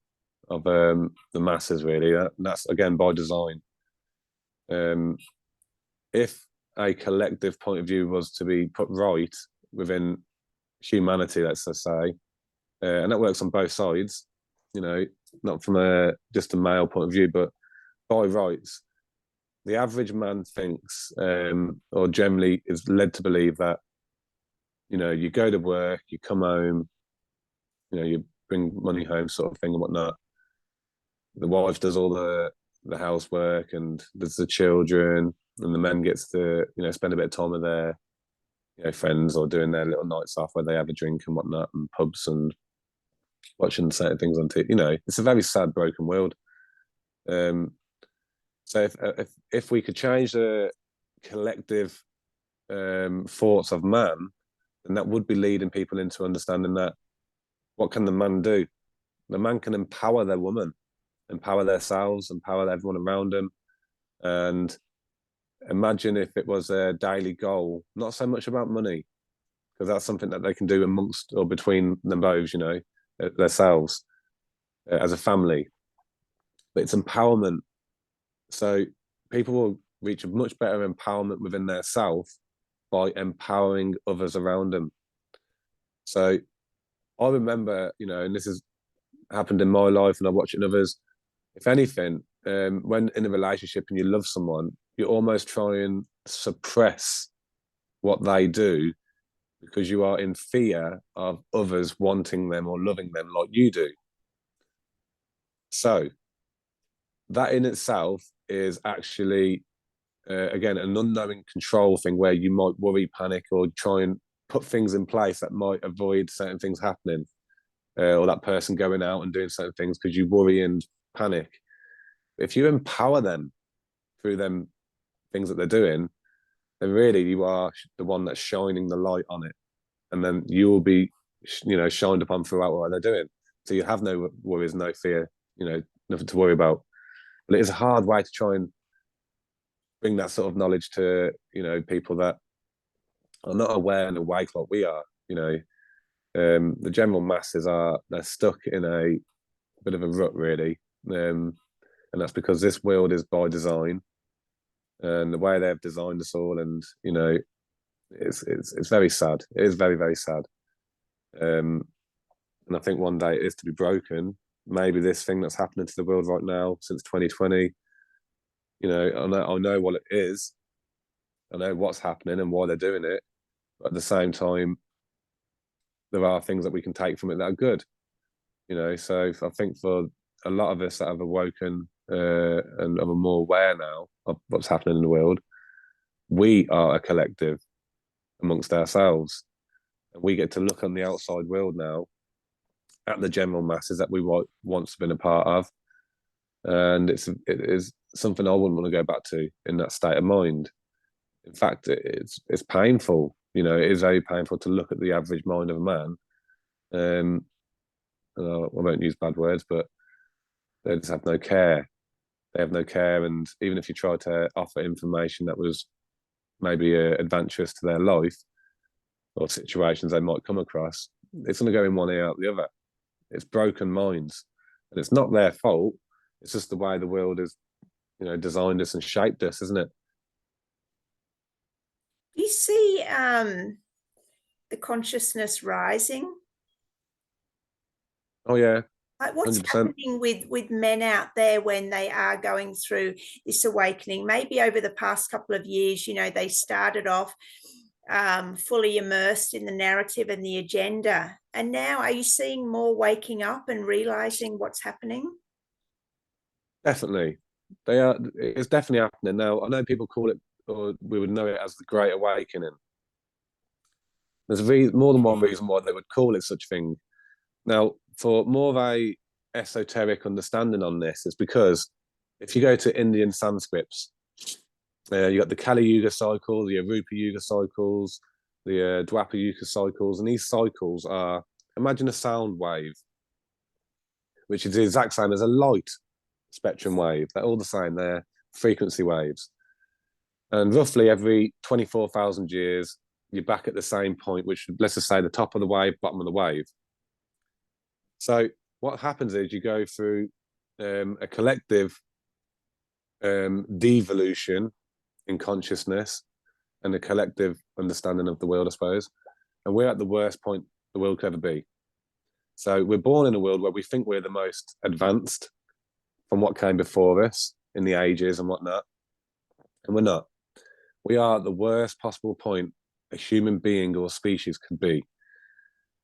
of the masses, really. That's again by design. Um, if a collective point of view was to be put right within humanity, let's just say, and that works on both sides, not from a just a male point of view, but by rights, the average man thinks, or generally is led to believe that, you go to work, you come home, you bring money home, sort of thing and whatnot. The wife does all the housework, and there's the children, and the men gets to spend a bit of time with their friends, or doing their little nights off where they have a drink and whatnot, and pubs and watching certain things on TV. It's a very sad, broken world. Um, so if we could change the collective thoughts of man, then that would be leading people into understanding that what can the man do? The man can empower their woman, empower themselves, empower everyone around them. And imagine if it was a daily goal, not so much about money, because that's something that they can do amongst or between them both, themselves as a family. But it's empowerment. So people will reach a much better empowerment within their self by empowering others around them. So I remember, and this has happened in my life and I watch it in others. If anything, when in a relationship and you love someone, you almost try and suppress what they do because you are in fear of others wanting them or loving them like you do. So that in itself is actually, again, an unknowing control thing where you might worry, panic, or try and put things in place that might avoid certain things happening, or that person going out and doing certain things because you worry and panic. If you empower them through them things that they're doing, then really you are the one that's shining the light on it, and then you will be, shined upon throughout what they're doing. So you have no worries, no fear, nothing to worry about. But it is a hard way to try and bring that sort of knowledge to people that are not aware and awake like we are. The general masses they're stuck in a bit of a rut, really, and that's because this world is by design, and the way they've designed us all, and it's very sad. It is very, very sad. And I think one day it is to be broken. Maybe this thing that's happening to the world right now since 2020, I know what it is. I know what's happening and why they're doing it. But at the same time, there are things that we can take from it that are good. So I think for a lot of us that have awoken and are more aware now of what's happening in the world, we are a collective amongst ourselves. And we get to look on the outside world now at the general masses that we once been a part of. And it is something I wouldn't want to go back to in that state of mind. In fact, it's painful. It is very painful to look at the average mind of a man. I won't use bad words, but they just have no care. They have no care, and even if you try to offer information that was maybe adventurous to their life or situations they might come across, it's going to go in one ear out the other. It's broken minds, and it's not their fault. It's just the way the world has, designed us and shaped us, isn't it? Do you see the consciousness rising? Oh yeah, Like, what's 100%. happening with men out there when they are going through this awakening? Maybe over the past couple of years, they started off fully immersed in the narrative and the agenda, and now are you seeing more waking up and realizing what's happening? Definitely, they are. It's definitely happening now. I know people call it, or we would know it as the Great Awakening. There's more than one reason why they would call it such thing. Now, for more of a esoteric understanding on this is because if you go to Indian Sanskrits, you got the Kali Yuga cycle, the Arupa Yuga cycles, the Dwapara Yuga cycles, and these cycles are, imagine a sound wave, which is the exact same as a light spectrum wave. They're all the same, they're frequency waves. And roughly every 24,000 years, you're back at the same point, which let's just say the top of the wave, bottom of the wave. So what happens is you go through a collective devolution in consciousness and a collective understanding of the world, I suppose. And we're at the worst point the world could ever be. So we're born in a world where we think we're the most advanced from what came before us in the ages and whatnot. And we're not. We are at the worst possible point a human being or species could be.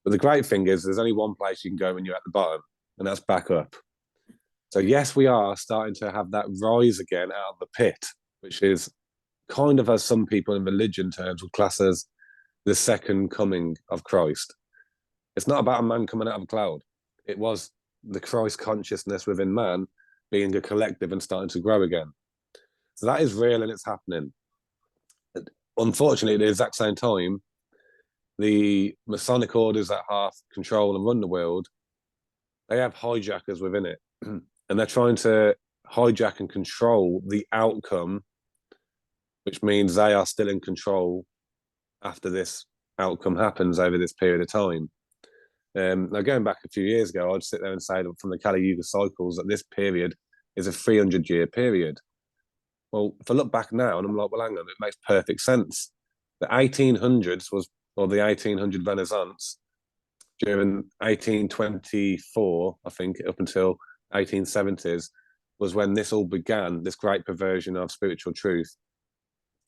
But the great thing is there's only one place you can go when you're at the bottom, and that's back up. So yes, we are starting to have that rise again out of the pit, which is kind of, as some people in religion terms would class as the second coming of Christ. It's not about a man coming out of a cloud. It was the Christ consciousness within man being a collective and starting to grow again. So that is real and it's happening. Unfortunately, at the exact same time, the Masonic orders that half control and run the world, they have hijackers within it. And they're trying to hijack and control the outcome, which means they are still in control after this outcome happens over this period of time. Now, going back a few years ago, I'd sit there and say that from the Kali Yuga cycles that this period is a 300-year period. Well, if I look back now and I'm like, well, hang on, it makes perfect sense. The 1800s was, or the 1800 Renaissance, during 1824, I think, up until 1870s, was when this all began, this great perversion of spiritual truth.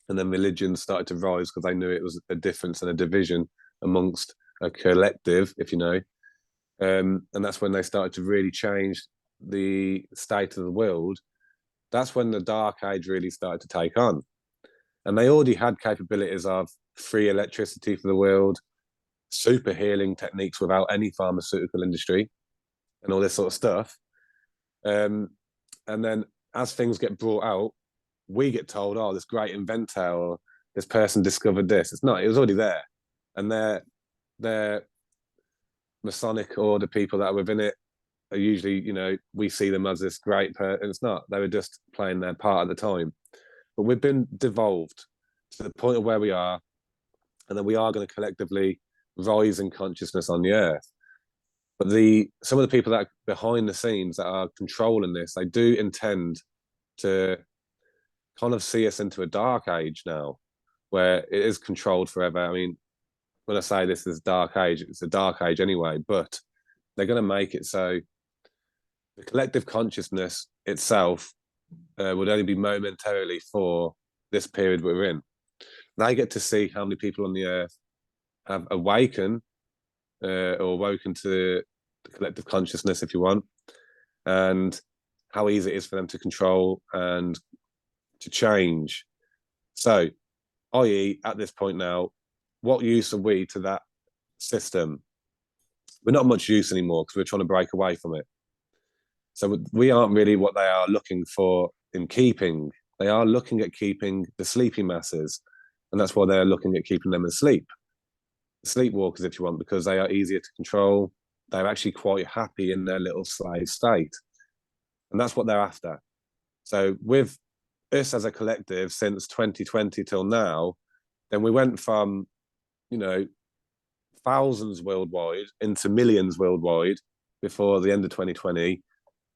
And then religion started to rise because they knew it was a difference and a division amongst a collective, if you know. And that's when they started to really change the state of the world. That's when the dark age really started to take on. And they already had capabilities of free electricity for the world, super healing techniques without any pharmaceutical industry, and all this sort of stuff. And then as things get brought out, we get told, oh, this great inventor or this person discovered this. It's not, it was already there. And they're Masonic order people that are within it are usually, you know, we see them as this great person. It's not, they were just playing their part at the time. But we've been devolved to the point of where we are, and then we are going to collectively rise in consciousness on the earth. But some of the people that are behind the scenes that are controlling this, they do intend to kind of see us into a dark age now, where it is controlled forever. I mean, when I say this is dark age, it's a dark age anyway, but they're going to make it so the collective consciousness itself would only be momentarily for this period we're in. They get to see how many people on the earth have awakened or awoken to the collective consciousness, if you want, and how easy it is for them to control and to change. So, i.e., at this point now, what use are we to that system? We're not much use anymore because we're trying to break away from it. So we aren't really what they are looking for in keeping. They are looking at keeping the sleepy masses, and that's why they're looking at keeping them asleep. Sleepwalkers, if you want, because they are easier to control. They're actually quite happy in their little slave state. And that's what they're after. So with us as a collective since 2020 till now, then we went from, you know, thousands worldwide into millions worldwide before the end of 2020.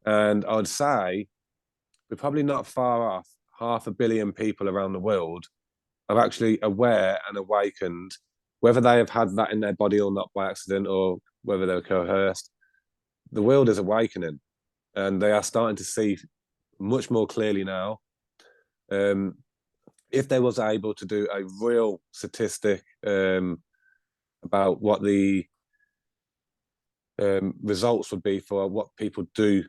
And I'd say we're probably not far off 500 million people around the world are actually aware and awakened, whether they have had that in their body or not by accident or whether they're coerced. The world is awakening and they are starting to see much more clearly now. If they was able to do a real statistic about what the results would be for what people do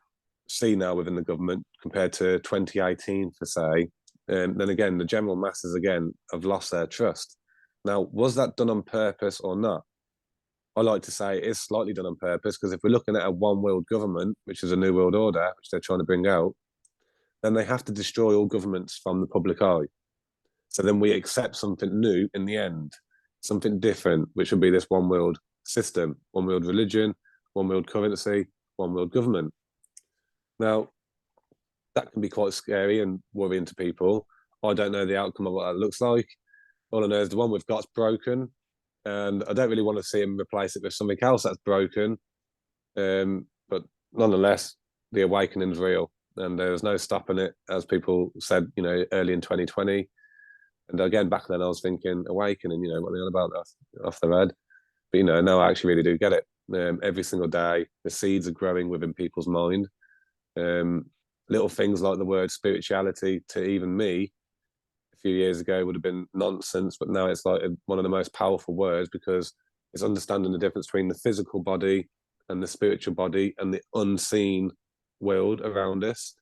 see now within the government compared to 2018, for say, then again, the general masses again have lost their trust. Now, was that done on purpose or not? I like to say it's slightly done on purpose, because if we're looking at a one world government, which is a new world order, which they're trying to bring out, then they have to destroy all governments from the public eye. So then we accept something new in the end, something different, which would be this one world system, one world religion, one world currency, one world government. Now, that can be quite scary and worrying to people. I don't know the outcome of what that looks like. All I know is the one we've got's broken, and I don't really want to see him replace it with something else that's broken. But nonetheless, the awakening's real, and there's no stopping it, as people said, early in 2020. And again, back then I was thinking awakening, what are they on about that off their head? But now I actually really do get it. Every single day, the seeds are growing within people's mind. Little things like the word spirituality, to even me a few years ago, would have been nonsense, but now it's like one of the most powerful words, because it's understanding the difference between the physical body and the spiritual body and the unseen world around us.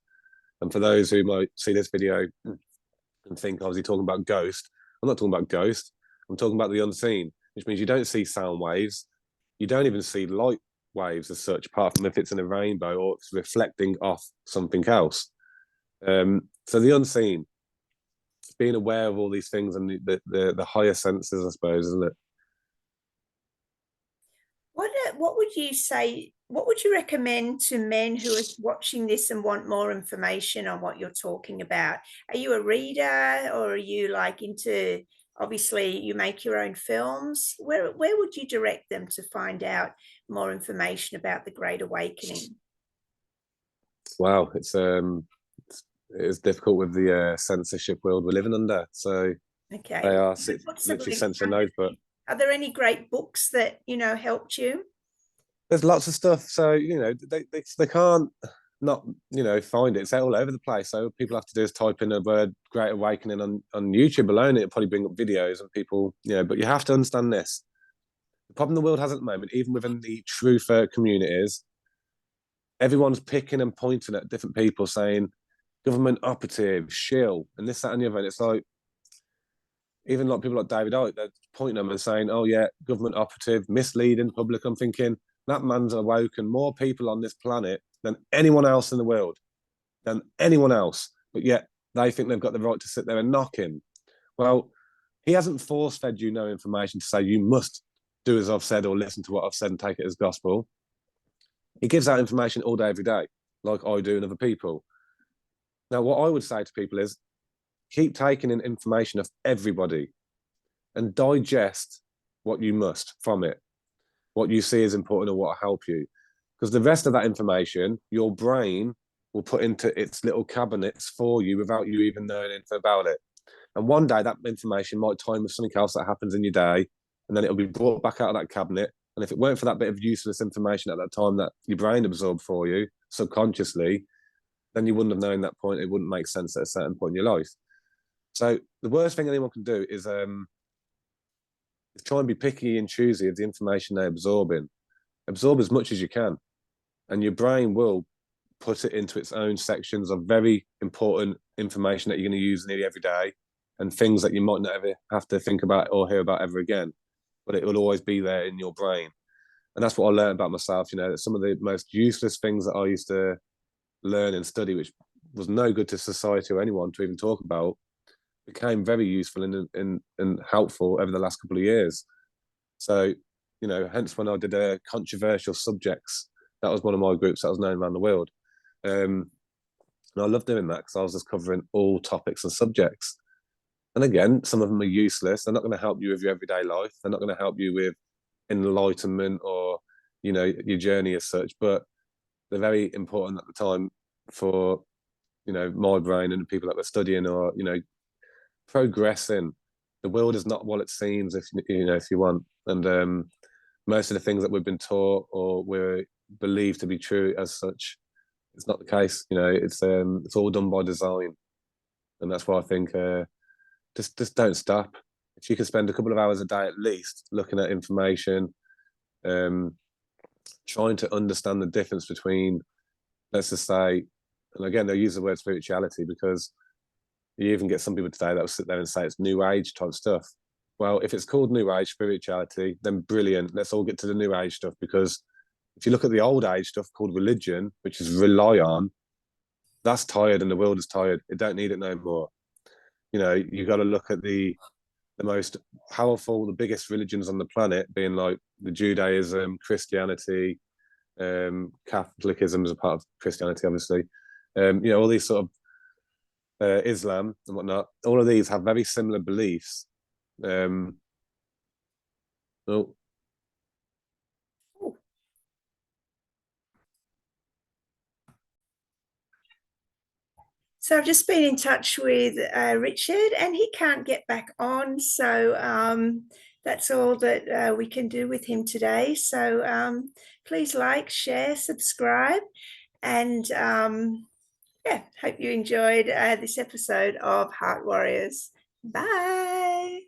And for those who might see this video and think, oh, is he talking about ghost? I'm not talking about ghost. I'm talking about the unseen, which means you don't see sound waves. You don't even see light waves as such, apart from if it's in a rainbow or it's reflecting off something else. So the unseen, being aware of all these things, and the higher senses, I suppose, isn't it? What would you say? What would you recommend to men who are watching this and want more information on what you're talking about? Are you a reader, or are you like into? Obviously, you make your own films. Where would you direct them to find out more information about the Great Awakening? Wow, it's difficult with the censorship world we're living under. So Okay, they are put some literally links censor under. notes, but Are there any great books that helped you? there's lots of stuff. So they can't not find it. It's all over the place. So all people have to do is type in a word "Great Awakening" on YouTube alone. It'll probably bring up videos and people. But you have to understand this. The problem the world has at the moment, even within the truther communities, everyone's picking and pointing at different people, saying government operative, shill, and this, that, and the other. And it's like, even like people like David Icke, they're pointing them and saying, "Oh yeah, government operative, misleading public." I'm thinking that man's awoken more people on this planet than anyone else in the world, than anyone else. But yet they think they've got the right to sit there and knock him. Well, he hasn't force fed you no information to say you must do as I've said or listen to what I've said and take it as gospel. He gives out information all day, every day, like I do and other people. Now, what I would say to people is keep taking in information of everybody and digest what you must from it, what you see is important or what will help you. Because the rest of that information, your brain will put into its little cabinets for you without you even knowing anything about it. And one day that information might time with something else that happens in your day, and then it'll be brought back out of that cabinet. And if it weren't for that bit of useless information at that time that your brain absorbed for you subconsciously, then you wouldn't have known that point. It wouldn't make sense at a certain point in your life. So the worst thing anyone can do is try and be picky and choosy of the information they absorb in. Absorb as much as you can, and your brain will put it into its own sections of very important information that you're going to use nearly every day, and things that you might not ever have to think about or hear about ever again. But it will always be there in your brain. And that's what I learned about myself. Some of the most useless things that I used to learn and study, which was no good to society or anyone to even talk about, became very useful and helpful over the last couple of years. So, hence when I did controversial subjects, that was one of my groups that was known around the world. And I love doing that because I was just covering all topics and subjects. And again, some of them are useless. They're not going to help you with your everyday life. They're not going to help you with enlightenment or, your journey as such. But they're very important at the time for, my brain and the people that were studying or, progressing. The world is not what it seems, if you want. And most of the things that we've been taught or we're believed to be true as such, it's not the case. It's all done by design, and that's why I think just don't stop. If you can spend a couple of hours a day at least looking at information, um, trying to understand the difference between, let's just say, and again they'll use the word spirituality because you even get some people today that will sit there and say it's new age type stuff. well, if it's called New Age spirituality, then brilliant. Let's all get to the New Age stuff, because if you look at the old age stuff called religion, which is rely on, that's tired and the world is tired. It don't need it no more. You know, you got to look at the most powerful, the biggest religions on the planet, being like the Judaism, Christianity, Catholicism is a part of Christianity, obviously. You know, all these sort of Islam and whatnot. All of these have very similar beliefs. Oh, So I've just been in touch with Richard, and he can't get back on. So that's all that we can do with him today. So please like, share, subscribe, and yeah, hope you enjoyed this episode of Heart Warriors. Bye.